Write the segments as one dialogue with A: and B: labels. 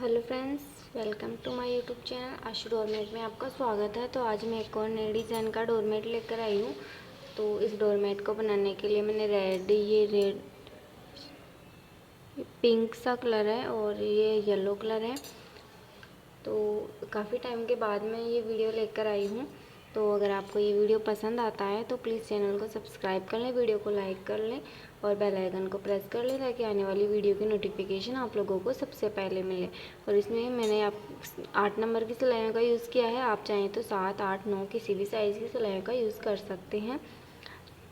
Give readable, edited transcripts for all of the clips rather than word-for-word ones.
A: Hello friends, welcome to my YouTube channel Ashu doormat में आपका स्वागत है। तो आज मैं एक और नई डिज़ाइन का डोरमेट लेकर आई हूँ। तो इस डोरमेट को बनाने के लिए मैंने रेड पिंक सा कलर है और ये येलो कलर है। तो काफ़ी टाइम के बाद मैं ये वीडियो लेकर आई हूँ। तो अगर आपको ये वीडियो पसंद आता है तो प्लीज़ चैनल को सब्सक्राइब कर लें, वीडियो को लाइक कर लें और बेल आइकन को प्रेस कर लें ताकि आने वाली वीडियो की नोटिफिकेशन आप लोगों को सबसे पहले मिले। और इसमें मैंने 8 नंबर की सिलाइयों का यूज़ किया है। आप चाहें तो 7, 8, 9 किसी भी साइज़ की सिलाइयों का यूज़ कर सकते हैं।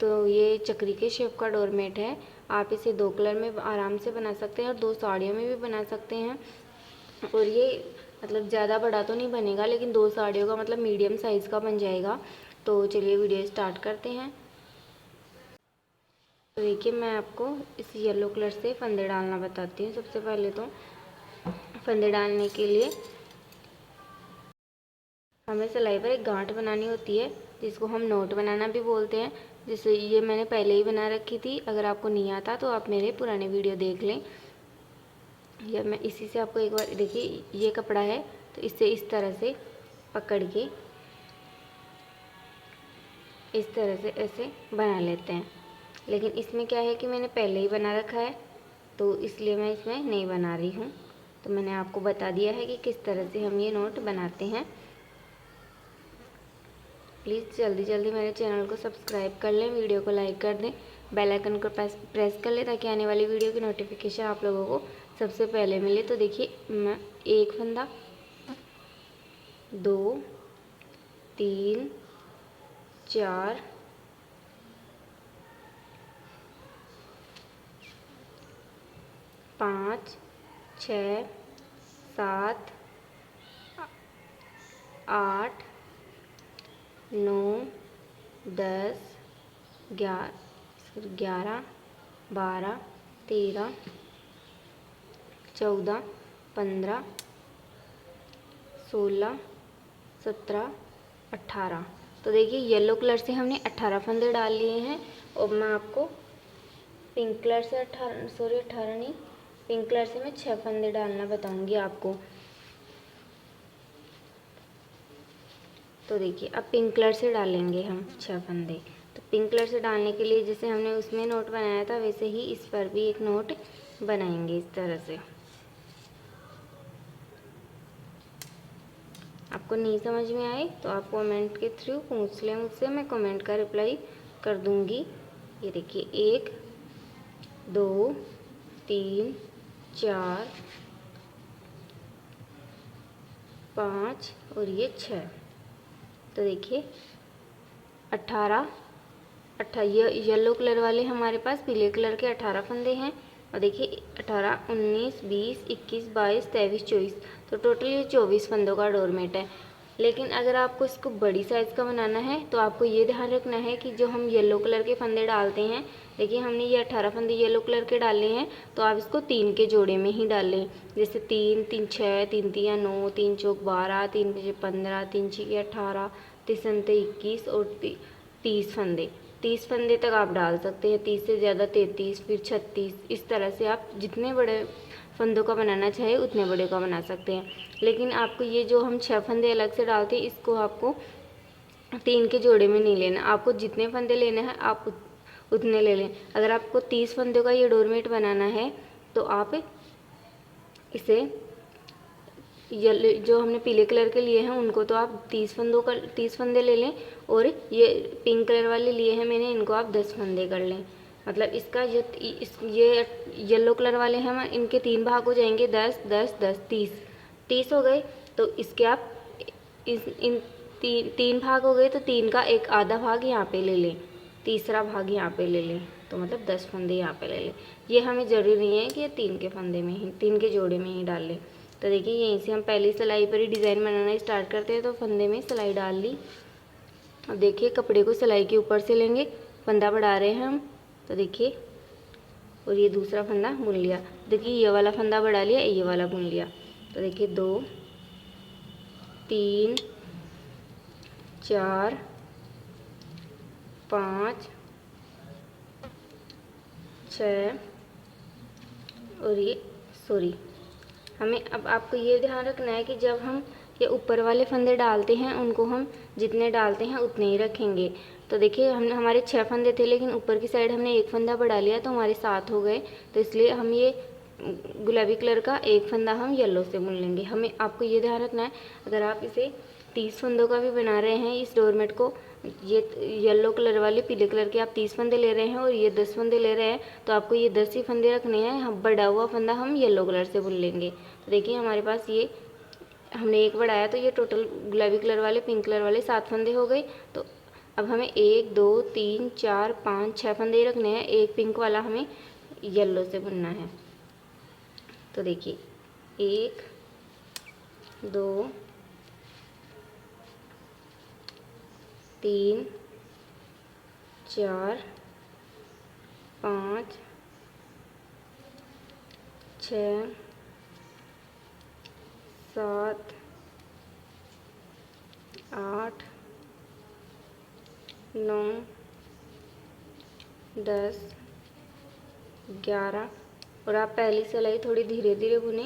A: तो ये चक्री के शेप का डोरमेट है। आप इसे 2 कलर में आराम से बना सकते हैं और 2 साड़ियों में भी बना सकते हैं। और ये मतलब ज़्यादा बड़ा तो नहीं बनेगा, लेकिन 2 साड़ियों का मतलब मीडियम साइज़ का बन जाएगा। तो चलिए वीडियो स्टार्ट करते हैं। तो देखिए, मैं आपको इस येलो कलर से फंदे डालना बताती हूँ। सबसे पहले तो फंदे डालने के लिए हमें सिलाई पर एक गांठ बनानी होती है, जिसको हम नोट बनाना भी बोलते हैं। जिससे ये मैंने पहले ही बना रखी थी। अगर आपको नहीं आता तो आप मेरे पुराने वीडियो देख लें। या मैं इसी से आपको एक बार देखिए, ये कपड़ा है तो इससे इस तरह से पकड़ के इस तरह से ऐसे बना लेते हैं। लेकिन इसमें क्या है कि मैंने पहले ही बना रखा है, तो इसलिए मैं इसमें नहीं बना रही हूँ। तो मैंने आपको बता दिया है कि किस तरह से हम ये नोट बनाते हैं। प्लीज़ जल्दी जल्दी मेरे चैनल को सब्सक्राइब कर लें, वीडियो को लाइक कर दें, बेल आइकन को प्रेस कर लें ताकि आने वाली वीडियो की नोटिफिकेशन आप लोगों को सबसे पहले मिले। तो देखिए, मैं एक फंदा, 2, 3, 4, 5, 6, 7, 8, 9, 10, 11, 12, 13, 14, 15, 16, 17, 18। तो देखिए, येलो कलर से हमने 18 फंदे डाल लिए हैं। और मैं आपको पिंक कलर से 18 नहीं, पिंक कलर से मैं 6 फंदे डालना बताऊंगी आपको। तो देखिए, अब पिंक कलर से डालेंगे हम 6 फंदे। तो पिंक कलर से डालने के लिए जैसे हमने उसमें नोट बनाया था, वैसे ही इस पर भी एक नोट बनाएंगे इस तरह से। आपको नहीं समझ में आए तो आप कमेंट के थ्रू पूछ लें मुझसे, मैं कमेंट का रिप्लाई कर दूंगी। ये देखिए, 1, 2, 3, 4, 5 और ये 6। तो देखिए, 18 ये येलो कलर वाले हमारे पास पीले कलर के 18 फंदे हैं। और देखिए, 18, 19, 20, 21, 22, 23, 24। तो टोटल ये 24 फंदों का डोरमेट है। लेकिन अगर आपको इसको बड़ी साइज़ का बनाना है तो आपको ये ध्यान रखना है कि जो हम येलो कलर के फंदे डालते हैं, देखिए हमने ये 18 फंदे येलो कलर के डाले हैं, तो आप इसको 3 के जोड़े में ही डालें। जैसे 3, 3, 6, 3, 3, 9, 3, चौक 12, 3, 5, 15, 3, 6, 18, 3, 21 और 30 फंदे। 30 फंदे तक आप डाल सकते हैं, 30 से ज़्यादा 33, फिर 36। इस तरह से आप जितने बड़े फंदों का बनाना चाहे उतने बड़े का बना सकते हैं। लेकिन आपको ये जो हम 6 फंदे अलग से डालते हैं, इसको आपको 3 के जोड़े में नहीं लेना। आपको जितने फंदे लेने हैं आप उतने ले लें। अगर आपको 30 फंदों का ये डोरमेट बनाना है तो आप इसे येलो जो हमने पीले कलर के लिए हैं उनको तो आप 30 फंदे ले लें। और ये पिंक कलर वाले लिए हैं मैंने, इनको आप 10 फंदे कर लें। मतलब इसका ये येलो कलर वाले हैं, इनके 3 भाग हो जाएंगे, 10, 10, 10, 30 हो गए। तो इसके आप इन 3 भाग हो गए, तो 3 का एक आधा भाग यहाँ पे ले लें, तीसरा भाग यहाँ पे ले लें, तो मतलब 10 फंदे यहाँ पे ले लें। ये हमें ज़रूरी नहीं है कि ये 3 के फंदे में ही 3 के जोड़े में ही डाल लें। तो देखिए, यहीं से हम पहली सिलाई पर ही डिज़ाइन बनाना स्टार्ट करते हैं। तो फंदे में सिलाई डाल ली। अब देखिए, कपड़े को सिलाई के ऊपर से लेंगे, फंदा बढ़ा रहे हैं हम। तो देखिए, और ये दूसरा फंदा बुन लिया। देखिए, ये वाला फंदा बढ़ा लिया, ये वाला बुन लिया। तो देखिए, 2, 3, 4, 5, 6 और ये हमें अब आपको ये ध्यान रखना है कि जब हम ये ऊपर वाले फंदे डालते हैं उनको हम जितने डालते हैं उतने ही रखेंगे। तो देखिए हम हमारे 6 फंदे थे, लेकिन ऊपर की साइड हमने एक फंदा बढ़ा लिया तो हमारे 7 हो गए। तो इसलिए हम ये गुलाबी कलर का एक फंदा हम येलो से बुन लेंगे। हमें आपको ये ध्यान रखना है, अगर आप इसे 30 फंदों का भी बना रहे हैं इस डोरमेट को, ये येलो कलर वाले पीले कलर के आप 30 फंदे ले रहे हैं और ये 10 फंदे ले रहे हैं, तो आपको ये 10 ही फंदे रखने हैं। हम बढ़ा हुआ फंदा हम येलो कलर से बुन लेंगे। तो देखिए हमारे पास ये हमने एक बढ़ाया तो ये टोटल गुलाबी कलर वाले पिंक कलर वाले 7 फंदे हो गए। तो अब हमें 1 2 3 4 5 6 फंदे ही रखने हैं, एक पिंक वाला हमें येलो से बुनना है। तो देखिए 1 2 3 4 5 6 7 8 9 10 11 और आप पहली सिलाई थोड़ी धीरे धीरे बुने।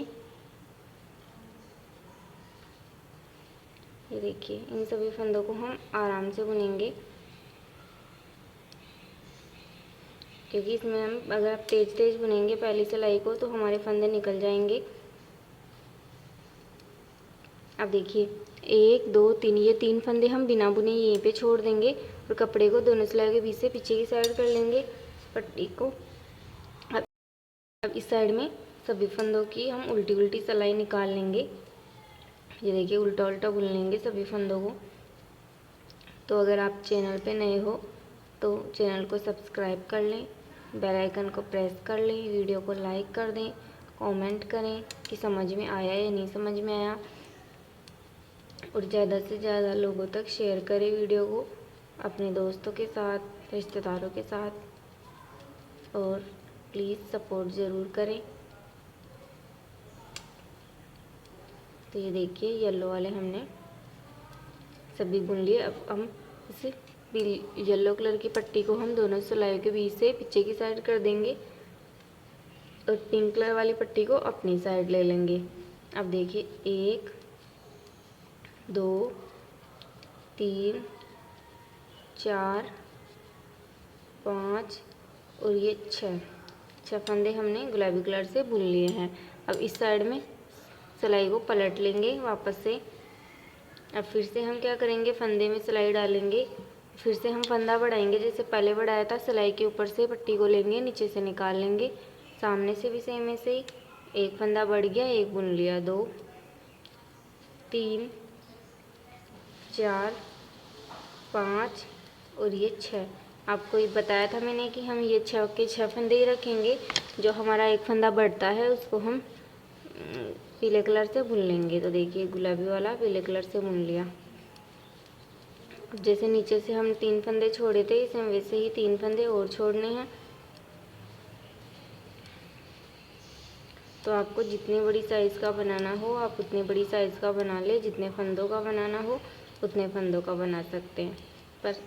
A: ये देखिए इन सभी फंदों को हम आराम से बुनेंगे, क्योंकि इसमें हम अगर आप तेज तेज बुनेंगे पहली सिलाई को तो हमारे फंदे निकल जाएंगे। अब देखिए 1 2 3 ये 3 फंदे हम बिना बुने यहीं पे छोड़ देंगे और कपड़े को दोनों सिलाई के बीच से पीछे की साइड कर लेंगे पट्टी को। अब इस साइड में सभी फंदों की हम उल्टी उल्टी सिलाई निकाल लेंगे। ये देखिए उल्टा उल्टा बुन लेंगे सभी फंदों को। तो अगर आप चैनल पे नए हो तो चैनल को सब्सक्राइब कर लें, बेल आइकन को प्रेस कर लें, वीडियो को लाइक कर दें, कमेंट करें कि समझ में आया या नहीं समझ में आया, और ज़्यादा से ज़्यादा लोगों तक शेयर करें वीडियो को अपने दोस्तों के साथ, रिश्तेदारों के साथ, और प्लीज़ सपोर्ट ज़रूर करें। तो ये देखिए येलो वाले हमने सभी बुन लिए। अब हम इस येलो कलर की पट्टी को हम दोनों सिलाई के बीच से पीछे की साइड कर देंगे और पिंक कलर वाली पट्टी को अपनी साइड ले लेंगे। अब देखिए 1 2 3 4 5 और ये 6 फंदे हमने गुलाबी कलर से बुन लिए हैं। अब इस साइड में सिलाई को पलट लेंगे वापस से। अब फिर से हम क्या करेंगे, फंदे में सिलाई डालेंगे, फिर से हम फंदा बढ़ाएंगे जैसे पहले बढ़ाया था। सिलाई के ऊपर से पट्टी को लेंगे, नीचे से निकाल लेंगे, सामने से भी सेम ऐसे ही। एक फंदा बढ़ गया, एक बुन लिया, 2 3 4 5 और ये 6। आपको ये बताया था मैंने कि हम ये 6 के 6 फंदे ही रखेंगे। जो हमारा एक फंदा बढ़ता है उसको हम पीले कलर से बुन लेंगे। तो देखिए गुलाबी वाला पीले कलर से बुन लिया। अब जैसे नीचे से हम 3 फंदे छोड़े थे, इसमें वैसे ही 3 फंदे और छोड़ने हैं। तो आपको जितनी बड़ी साइज़ का बनाना हो आप उतनी बड़ी साइज़ का बना ले, जितने फंदों का बनाना हो उतने फंदों का बना सकते हैं।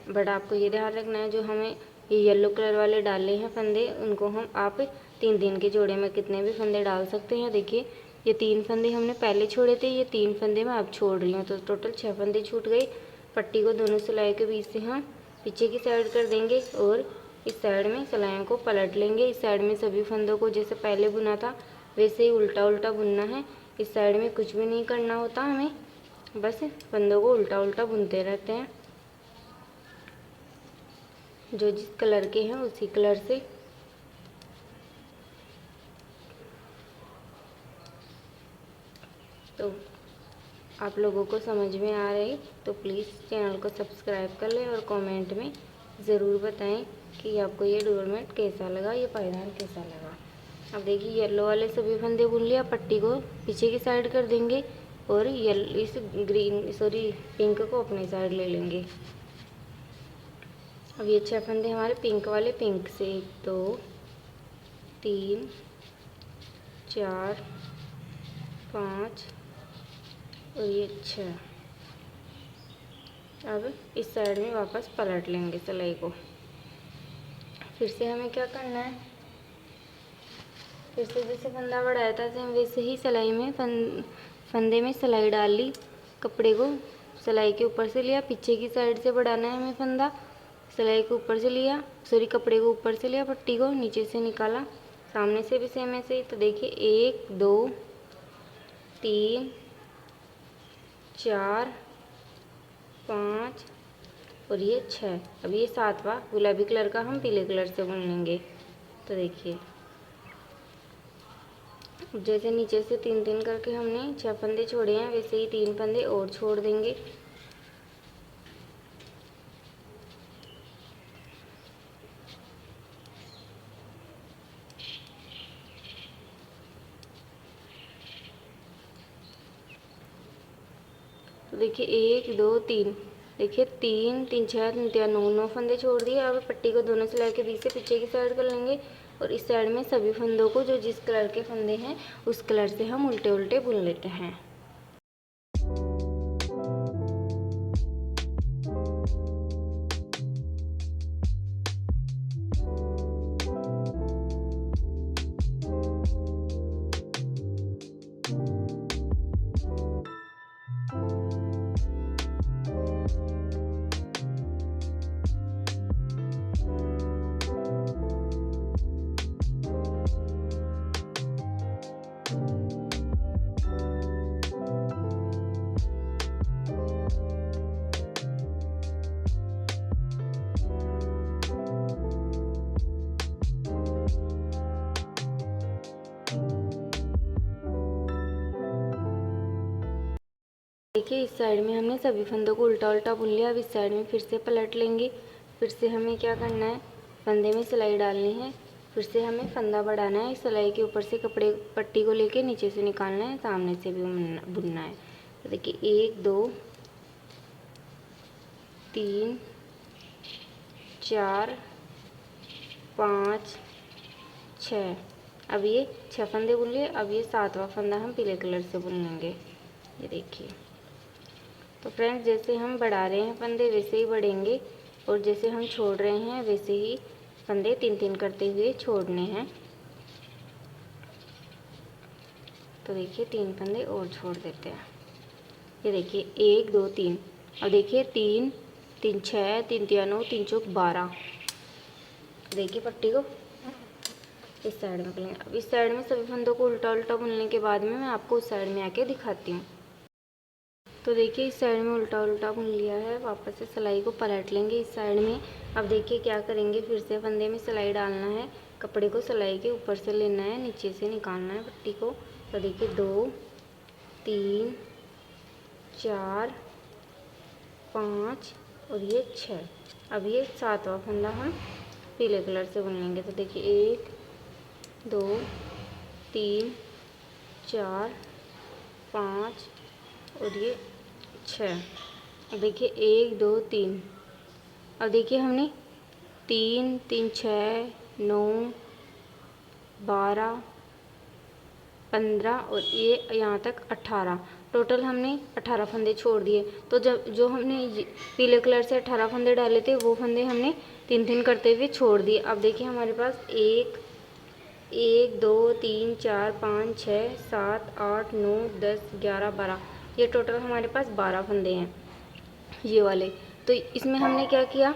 A: बट आपको ये ध्यान रखना है, जो हमें ये येलो कलर वाले डाले हैं फंदे, उनको हम आप 3 के जोड़े में कितने भी फंदे डाल सकते हैं। देखिए ये 3 फंदे हमने पहले छोड़े थे, ये 3 फंदे मैं अब छोड़ रही हूँ, तो टोटल 6 फंदे छूट गए। पट्टी को दोनों सिलाई के बीच से हम पीछे की साइड कर देंगे और इस साइड में सिलाइयों को पलट लेंगे। इस साइड में सभी फंदों को जैसे पहले बुना था वैसे ही उल्टा उल्टा बुनना है। इस साइड में कुछ भी नहीं करना होता हमें, बस फंदों को उल्टा उल्टा बुनते रहते हैं, जो जिस कलर के हैं उसी कलर से। तो आप लोगों को समझ में आ रही तो प्लीज़ चैनल को सब्सक्राइब कर लें और कमेंट में ज़रूर बताएं कि आपको ये डोरमेट कैसा लगा, ये पायदान कैसा लगा। अब देखिए येलो वाले सभी फंदे बुन लिया, पट्टी को पीछे की साइड कर देंगे और इस पिंक को अपनी साइड ले लेंगे। अब ये 6 फंदे हमारे पिंक वाले, पिंक से 1 2 3 4 5 और ये 6। अब इस साइड में वापस पलट लेंगे सिलाई को। फिर से हमें क्या करना है, फिर से जैसे फंदा बढ़ाया था सेम वैसे ही सिलाई में फंदे में सिलाई डाल ली, कपड़े को सिलाई के ऊपर से लिया, पीछे की साइड से बढ़ाना है हमें फंदा, सिलाई को ऊपर से लिया, सॉरी कपड़े को ऊपर से लिया, पट्टी को नीचे से निकाला, सामने से भी सेम ऐसे ही। तो देखिए 1 2 3 4 5 और ये 6। अब ये 7वां गुलाबी कलर का हम पीले कलर से बुन लेंगे। तो देखिए जैसे नीचे से 3-3 करके हमने 6 फंदे छोड़े हैं वैसे ही 3 फंदे और छोड़ देंगे। तो देखिए 1 2 3, देखिए 3 3 6 3 3 9 फंदे छोड़ दिए। अब पट्टी को दोनों सिलाई के बीच से पीछे की साइड कर लेंगे और इस साइड में सभी फंदों को जो जिस कलर के फंदे हैं उस कलर से हम उल्टे उल्टे बुन लेते हैं। देखिए इस साइड में हमने सभी फंदों को उल्टा उल्टा बुन लिया। अब इस साइड में फिर से पलट लेंगे। फिर से हमें क्या करना है, फंदे में सिलाई डालनी है, फिर से हमें फंदा बढ़ाना है, सिलाई के ऊपर से कपड़े पट्टी को लेके नीचे से निकालना है, सामने से भी बुनना है। तो देखिए 1 2 3 4 5 6। अब ये 6 फंदे बुन लिए। अब ये 7वां फंदा हम पीले कलर से बुन लेंगे। ये देखिए। तो फ्रेंड्स जैसे हम बढ़ा रहे हैं फंदे वैसे ही बढ़ेंगे और जैसे हम छोड़ रहे हैं वैसे ही फंदे 3-3 करते हुए छोड़ने हैं। तो देखिए 3 फंदे और छोड़ देते हैं। ये देखिए 1 2 3। अब देखिए 3 3 6 3 3 9 3 चौक 12। देखिए पट्टी को इस साइड में करेंगे। अब इस साइड में सभी फंदों को उल्टा उल्टा बुनने के बाद में मैं आपको उस साइड में आके दिखाती हूँ। तो देखिए इस साइड में उल्टा उल्टा बुन लिया है। वापस से सिलाई को पलट लेंगे इस साइड में। अब देखिए क्या करेंगे, फिर से फंदे में सिलाई डालना है, कपड़े को सिलाई के ऊपर से लेना है, नीचे से निकालना है पट्टी को। तो देखिए 2 3 4 5 और ये 6। अब ये 7वां फंदा हम पीले कलर से बुन लेंगे। तो देखिए 1 2 3 4 5 और ये 6। अब देखिए 1 2 3। अब देखिए हमने 3 3 6 9 12 15 और ये यहाँ तक 18, टोटल हमने 18 फंदे छोड़ दिए। तो जब जो हमने पीले कलर से 18 फंदे डाले थे वो फंदे हमने 3-3 करते हुए छोड़ दिए। अब देखिए हमारे पास 1 2 3 4 5 6 7 8 9 10 11 12, ये टोटल हमारे पास 12 फंदे हैं ये वाले। तो इसमें हमने क्या किया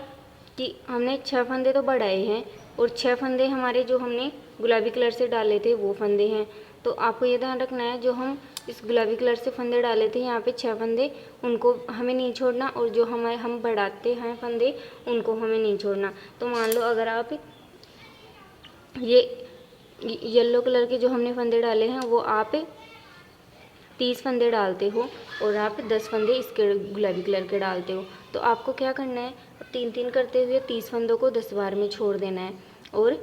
A: कि हमने 6 फंदे तो बढ़ाए हैं और 6 फंदे हमारे जो हमने गुलाबी कलर से डाले थे वो फंदे हैं। तो आपको ये ध्यान रखना है, जो हम इस गुलाबी कलर से फंदे डाले थे यहाँ पे 6 फंदे, उनको हमें नहीं छोड़ना, और जो हम बढ़ाते हैं फंदे उनको हमें नहीं छोड़ना। तो मान लो अगर आप ये येलो कलर के जो हमने फंदे डाले हैं वो आप 30 फंदे डालते हो और आप 10 फंदे इसके गुलाबी कलर के डालते हो, तो आपको क्या करना है, 3-3 करते हुए 30 फंदों को 10 बार में छोड़ देना है। और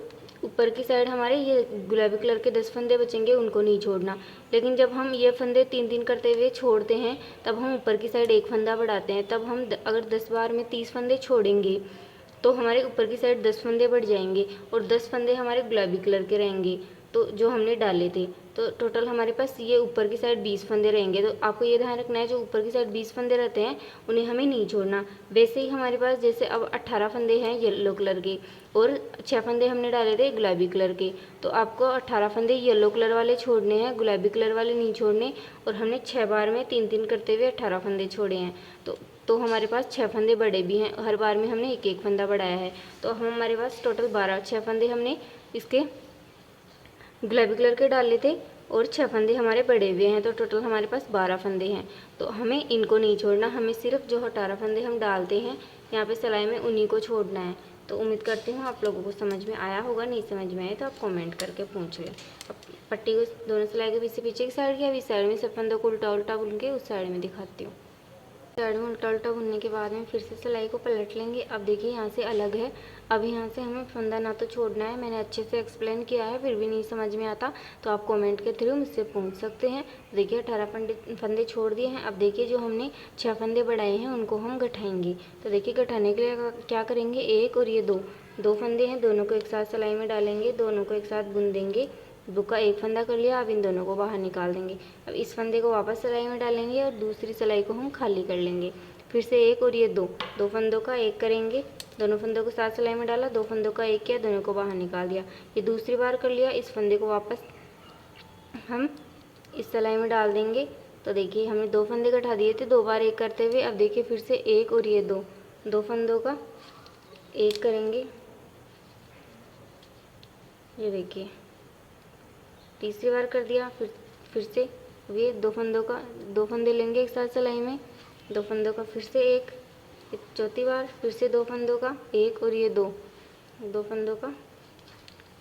A: ऊपर की साइड हमारे ये गुलाबी कलर के 10 फंदे बचेंगे, उनको नहीं छोड़ना। लेकिन जब हम ये फंदे 3-3 करते हुए छोड़ते हैं तब हम ऊपर की साइड 1 फंदा बढ़ाते हैं। तब हम अगर 10 बार में 30 फंदे छोड़ेंगे तो हमारे ऊपर की साइड 10 फंदे बढ़ जाएंगे और 10 फंदे हमारे गुलाबी कलर के रहेंगे तो जो हमने डाले थे। तो टोटल हमारे पास ये ऊपर की साइड 20 फंदे रहेंगे। तो आपको ये ध्यान रखना है, जो ऊपर की साइड 20 फंदे रहते हैं उन्हें हमें नहीं छोड़ना। वैसे ही हमारे पास जैसे अब 18 फंदे हैं येलो कलर के और 6 फंदे हमने डाले थे गुलाबी कलर के, तो आपको 18 फंदे येलो कलर वाले छोड़ने हैं, गुलाबी कलर वाले नहीं छोड़ने। और हमने 6 बार में 3-3 करते हुए 18 फंदे छोड़े हैं। तो हमारे पास 6 फंदे बड़े भी हैं, हर बार में हमने एक एक फंदा बढ़ाया है। तो हमारे पास टोटल 6 फंदे हमने इसके गुलाबी कलर के डाले थे और 6 फंदे हमारे बड़े हुए हैं। तो टोटल हमारे पास 12 फंदे हैं। तो हमें इनको नहीं छोड़ना, हमें सिर्फ जो 18 फंदे हम डालते हैं यहाँ पे सिलाई में उन्हीं को छोड़ना है। तो उम्मीद करती हूँ आप लोगों को समझ में आया होगा। नहीं समझ में आए तो आप कमेंट करके पूछ लें। अब पट्टी को दोनों सिलाई के पीछे की साइड की, अभी साइड में सब फंदों को उल्टा उल्टा बुन के उस साइड में दिखाती हूँ। साइड में उल्टा उल्टा बुनने के बाद में फिर से सिलाई को पलट लेंगे। अब देखिए यहाँ से अलग है, अब यहाँ से हमें फंदा ना तो छोड़ना है। मैंने अच्छे से एक्सप्लेन किया है, फिर भी नहीं समझ में आता तो आप कमेंट के थ्रू मुझसे पूछ सकते हैं। देखिए 18 फंदे छोड़ दिए हैं। अब देखिए जो हमने 6 फंदे बढ़ाए हैं उनको हम गठाएंगे। तो देखिए गठाने के लिए क्या करेंगे, एक और ये दो फंदे हैं, दोनों को एक साथ सिलाई में डालेंगे, दोनों को एक साथ बुन देंगे। बुक का एक फंदा कर लिया, अब इन दोनों को बाहर निकाल देंगे। अब इस फंदे को वापस सिलाई में डालेंगे और दूसरी सिलाई को हम खाली कर लेंगे। फिर से एक और ये दो फंदों का एक करेंगे, दोनों फंदों को साथ सिलाई में डाला, 2 फंदों का एक किया, दोनों को बाहर निकाल दिया। ये दूसरी बार कर लिया। इस फंदे को वापस हम इस सिलाई में डाल देंगे। तो देखिए हमने 2 फंदे गठा दिए थे 2 बार एक करते हुए। अब देखिए फिर से एक और ये दो फंदों का एक करेंगे। ये देखिए तीसरी बार कर दिया। फिर से ये 2 फंदों का 2 फंदे लेंगे एक साथ सिलाई में, 2 फंदों का फिर से एक, चौथी बार फिर से 2 फंदों का एक और ये दो फंदों का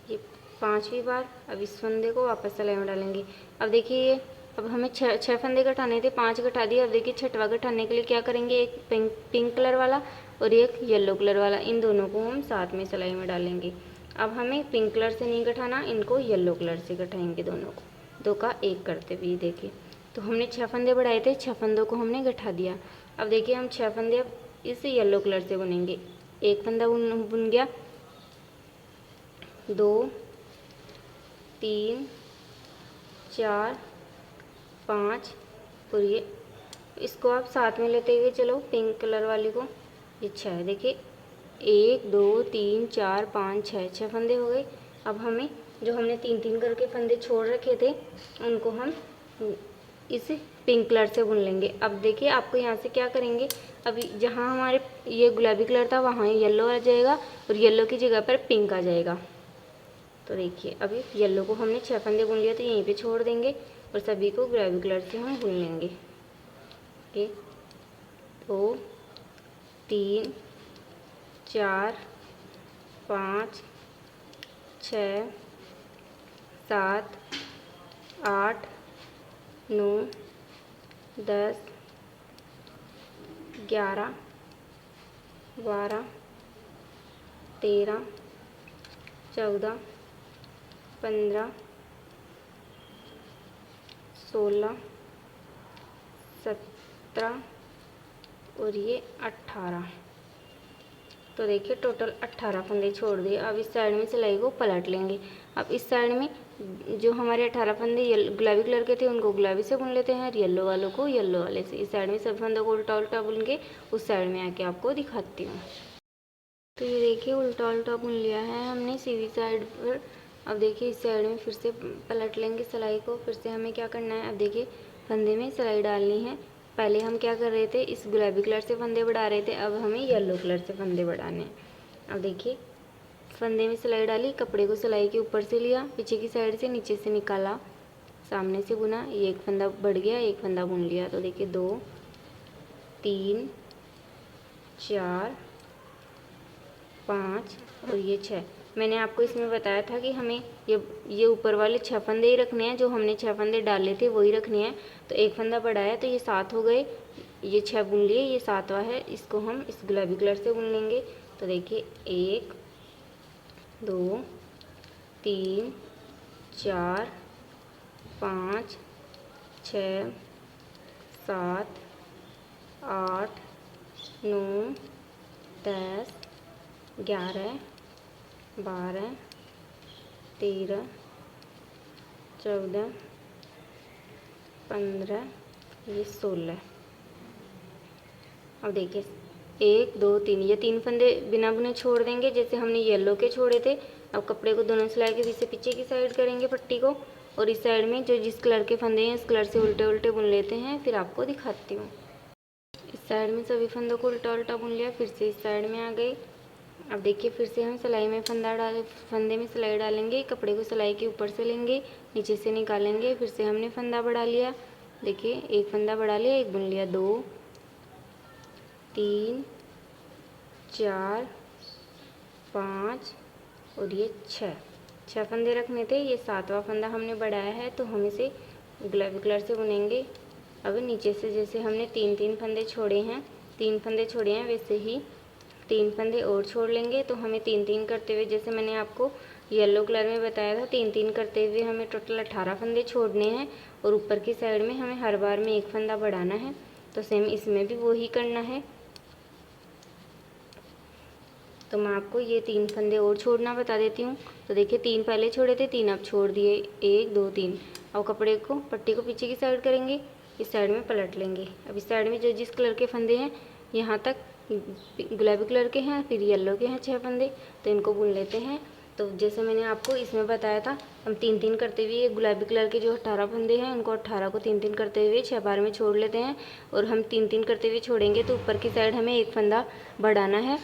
A: ये 5वीं बार। अब इस फंदे को वापस सिलाई में डालेंगे। अब देखिए ये अब हमें 6 फंदे गठाने थे, 5 गठा दिए। अब देखिए 6वां गठाने के लिए क्या करेंगे, एक पिंक कलर वाला और एक येलो कलर वाला, इन दोनों को हम साथ में सिलाई में डालेंगे। अब हमें पिंक कलर से नहीं गठाना, इनको येलो कलर से गठाएंगे दोनों को, 2 का 1 करते हुए। देखिए तो हमने 6 फंदे बढ़ाए थे, 6 फंदों को हमने गठा दिया। अब देखिए हम 6 फंदे अब इस येलो कलर से बुनेंगे। एक फंदा बुन गया, 2 3 4 5 और ये इसको आप साथ में लेते हुए चलो पिंक कलर वाली को। ये 6 देखिए 1 2 3 4 5 6 फंदे हो गए। अब हमें जो हमने 3-3 करके फंदे छोड़ रखे थे उनको हम इस पिंक कलर से बुन लेंगे। अब देखिए आपको यहाँ से क्या करेंगे, अभी जहाँ हमारे ये गुलाबी कलर था वहाँ येलो आ जाएगा और येलो की जगह पर पिंक आ जाएगा। तो देखिए अभी येलो को हमने 6 फंदे बुन लिया तो यहीं पे छोड़ देंगे और सभी को गुलाबी कलर से हम बुन लेंगे। 1 2 3 4 5 6 7 8 9 10 11 12 13 14 15 16 17 और ये 18। तो देखिए टोटल 18 फंदे छोड़ दिए। अब इस साइड में सिलाई को पलट लेंगे। अब इस साइड में जो हमारे 18 फंदे गुलाबी कलर के थे उनको गुलाबी से बुन लेते हैं और येलो वालों को येलो वाले से। इस साइड में सब फंदों को उल्टा उल्टा बुन के उस साइड में आके आपको दिखाती हूँ। तो ये देखिए उल्टा उल्टा बुन लिया है हमने सीधी साइड पर। अब देखिए इस साइड में फिर से पलट लेंगे सिलाई को। फिर से हमें क्या करना है, अब देखिए फंदे में सिलाई डालनी है। पहले हम क्या कर रहे थे, इस गुलाबी कलर से फंदे बढ़ा रहे थे, अब हमें येलो कलर से फंदे बढ़ाने हैं। अब देखिए फंदे में सिलाई डाली, कपड़े को सिलाई के ऊपर से लिया, पीछे की साइड से नीचे से निकाला, सामने से बुना, ये एक फंदा बढ़ गया, एक फंदा बुन लिया। तो देखिए 2 3 4 5 और ये 6। मैंने आपको इसमें बताया था कि हमें ये ऊपर वाले 6 फंदे ही रखने हैं, जो हमने 6 फंदे डाले थे वही रखने हैं। तो एक फंदा बढ़ाया तो ये 7 हो गए, ये 6 बुन लिए, ये 7वां है, इसको हम इस गुलाबी कलर से बुन लेंगे। तो देखिए 1 2 3 4 5 6 7 8 9 10 11 12 13 14 15, ये 16। अब देखिए 1 2 3, ये 3 फंदे बिना बुने छोड़ देंगे जैसे हमने येलो के छोड़े थे। अब कपड़े को दोनों सिलाई के पीछे पीछे की साइड करेंगे पट्टी को, और इस साइड में जो जिस कलर के फंदे हैं इस कलर से उल्टे उल्टे बुन लेते हैं। फिर आपको दिखाती हूँ। इस साइड में सभी फंदों को उल्टा उल्टा बुन लिया, फिर से इस साइड में आ गए। अब देखिए फिर से हम सिलाई में फंदे में सिलाई डालेंगे, कपड़े को सिलाई के ऊपर से लेंगे, नीचे से निकालेंगे। फिर से हमने फंदा बढ़ा लिया, देखिए एक फंदा बढ़ा लिया, एक बुन लिया, 2 3 4 5 और ये 6 फंदे रखने थे। ये 7वां फंदा हमने बढ़ाया है तो हम इसे गुलाबी कलर से बुनेंगे। अब नीचे से जैसे हमने 3 फंदे छोड़े हैं, 3 फंदे छोड़े हैं, वैसे ही 3 फंदे और छोड़ लेंगे। तो हमें 3 करते हुए, जैसे मैंने आपको येलो कलर में बताया था, 3 करते हुए हमें टोटल 18 फंदे छोड़ने हैं। और ऊपर की साइड में हमें हर बार में एक फंदा बढ़ाना है। तो सेम इसमें भी वही करना है। तो मैं आपको ये 3 फंदे और छोड़ना बता देती हूँ। तो देखिए 3 पहले छोड़े थे, 3 अब छोड़ दिए, 1 2 3। अब कपड़े को पट्टी को पीछे की साइड करेंगे, इस साइड में पलट लेंगे। अब इस साइड में जो जिस कलर के फंदे हैं, यहाँ तक गुलाबी कलर के हैं, फिर येलो के हैं 6 फंदे, तो इनको बुन लेते हैं। तो जैसे मैंने आपको इसमें बताया था, हम 3 करते हुए ये गुलाबी कलर के जो 18 फंदे हैं उनको 18 को 3 करते हुए 6 बार में छोड़ लेते हैं। और हम 3 करते हुए छोड़ेंगे तो ऊपर की साइड हमें एक फंदा बढ़ाना है।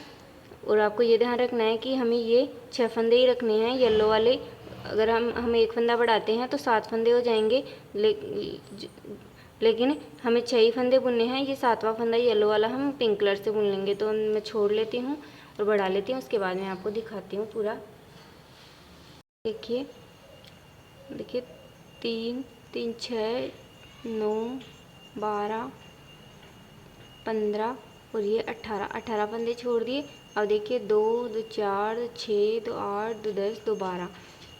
A: और आपको ये ध्यान रखना है कि हमें ये 6 फंदे ही रखने हैं येलो वाले। अगर हम एक फंदा बढ़ाते हैं तो 7 फंदे हो जाएंगे, लेकिन हमें 6 ही फंदे बुनने हैं। ये 7वां फंदा येलो वाला हम पिंक कलर से बुन लेंगे। तो मैं छोड़ लेती हूँ और बढ़ा लेती हूँ, उसके बाद मैं आपको दिखाती हूँ पूरा। देखिए 3 3 6 9 12 15 और ये 18 फंदे छोड़ दिए। अब देखिए 2 2 4 2 6 2 8 2 10 2 12,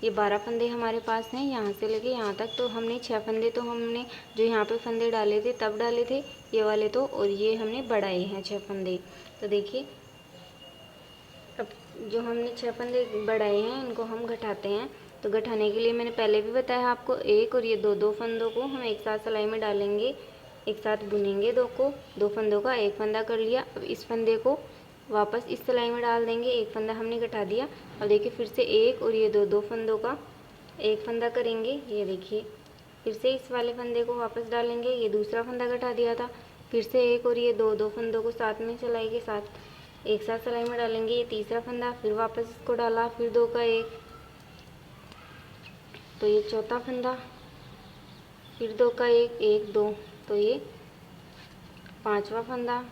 A: ये 12 फंदे हमारे पास हैं यहाँ से लेके यहाँ तक। तो हमने 6 फंदे तो हमने जो यहाँ पे फंदे डाले थे तब डाले थे ये वाले, तो और ये हमने बढ़ाए हैं 6 फंदे। तो देखिए अब जो हमने 6 फंदे बढ़ाए हैं इनको हम घटाते हैं। तो घटाने के लिए मैंने पहले भी बताया आपको, एक और ये दो फंदों को हम एक साथ सिलाई में डालेंगे, एक साथ बुनेंगे। दो फंदों का एक फंदा कर लिया। अब इस फंदे को वापस इस सिलाई में डाल देंगे, एक फंदा हमने घटा दिया। अब देखिए फिर से एक और ये दो फंदों का एक फंदा करेंगे। ये देखिए फिर से इस वाले फंदे को वापस डालेंगे, ये दूसरा फंदा घटा दिया था। फिर से एक और ये दो फंदों को साथ में सिलाई के साथ एक साथ सिलाई में डालेंगे, ये तीसरा फंदा। फिर वापस इसको डाला, फिर 2 का 1, तो ये चौथा फंदा, फिर 2 का 1 1 2, तो ये 5वां फंदा।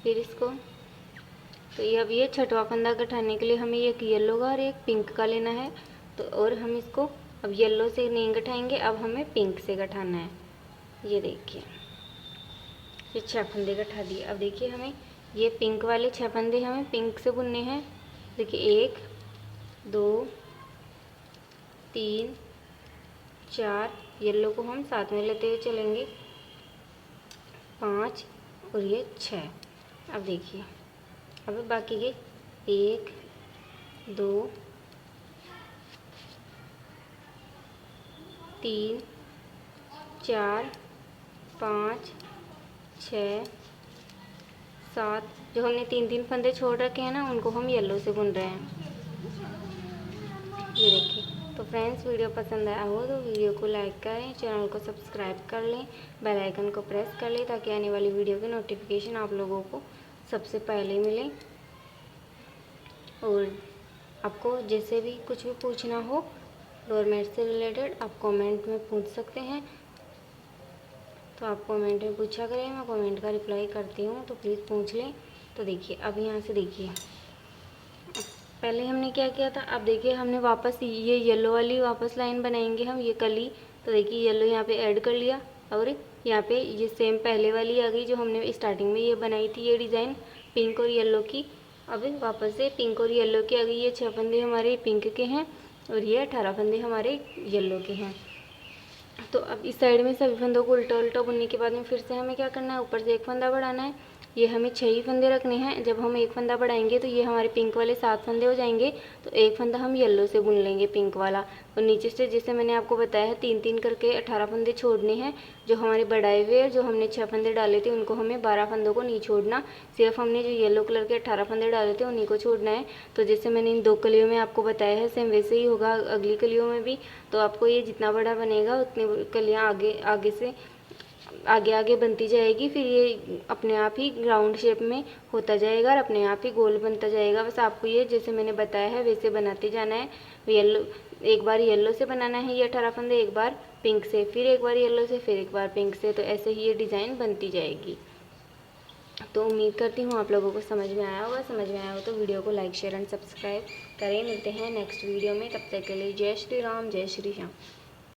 A: फिर इसको, तो ये अब ये 6वां फंदा घटाने के लिए हमें एक येलो का और एक पिंक का लेना है। तो और हम इसको अब येलो से नहीं घटाएंगे, अब हमें पिंक से घटाना है। ये देखिए ये 6 फंदे घटा दिए। अब देखिए हमें ये पिंक वाले 6 फंदे हमें पिंक से बुनने हैं। देखिए 1 2 3 4, येलो को हम साथ में लेते हुए चलेंगे, 5 और ये 6। अब देखिए अब बाकी के 1 2 3 4 5 6 7, जो हमने 3 फंदे छोड़ रखे हैं ना उनको हम येलो से बुन रहे हैं। ये देखिए। तो फ्रेंड्स वीडियो पसंद आया हो तो वीडियो को लाइक करें, चैनल को सब्सक्राइब कर लें, बेल आइकन को प्रेस कर लें ताकि आने वाली वीडियो की नोटिफिकेशन आप लोगों को सबसे पहले मिले। और आपको जैसे भी कुछ भी पूछना हो डोरमेट से रिलेटेड आप कमेंट में पूछ सकते हैं। तो आप कमेंट में पूछा करें, मैं कमेंट का रिप्लाई करती हूँ, तो प्लीज़ पूछ लें। तो देखिए अब यहाँ से देखिए पहले हमने क्या किया था, अब देखिए हमने वापस ये येलो वाली वापस लाइन बनाएंगे हम, ये कली। तो देखिए येलो यहाँ पे ऐड कर लिया और यहाँ पे ये सेम पहले वाली आ गई जो हमने स्टार्टिंग में ये बनाई थी, ये डिज़ाइन पिंक और येलो की। अब वापस से पिंक और येलो की आ गई। ये 6 फंदे हमारे पिंक के हैं और ये 18 फंदे हमारे येलो के हैं। तो अब इस साइड में सभी फंदों को उल्टा उल्टा बुनने के बाद में फिर से हमें क्या करना है, ऊपर से एक फंदा बढ़ाना है, ये हमें 6 ही फंदे रखने हैं। जब हम एक फंदा बढ़ाएंगे तो ये हमारे पिंक वाले 7 फंदे हो जाएंगे। तो एक फंदा हम येलो से बुन लेंगे पिंक वाला, और नीचे से जैसे मैंने आपको बताया है 3-3 करके 18 फंदे छोड़ने हैं। जो हमारे बढ़ाए हुए और जो हमने 6 फंदे डाले थे उनको हमें 12 फंदों को नहीं छोड़ना, सिर्फ हमने जो येलो कलर के 18 फंदे डाले थे उन्हीं को छोड़ना है। तो जैसे मैंने इन 2 कलियों में आपको बताया है सेम वैसे ही होगा अगली कलियों में भी। तो आपको ये जितना बड़ा बनेगा उतनी कलियाँ आगे से आगे बनती जाएगी, फिर ये अपने आप ही राउंड शेप में होता जाएगा और अपने आप ही गोल बनता जाएगा। बस आपको ये जैसे मैंने बताया है वैसे बनाते जाना है। येलो, एक बार येलो से बनाना है ये 18 फंदे, एक बार पिंक से, फिर एक बार येलो से, फिर एक बार पिंक से। तो ऐसे ही ये डिज़ाइन बनती जाएगी। तो उम्मीद करती हूँ आप लोगों को समझ में आया होगा। समझ में आया हो तो वीडियो को लाइक शेयर एंड सब्सक्राइब करें। मिलते हैं नेक्स्ट वीडियो में, तब तक के लिए जय श्री राम, जय श्री श्याम।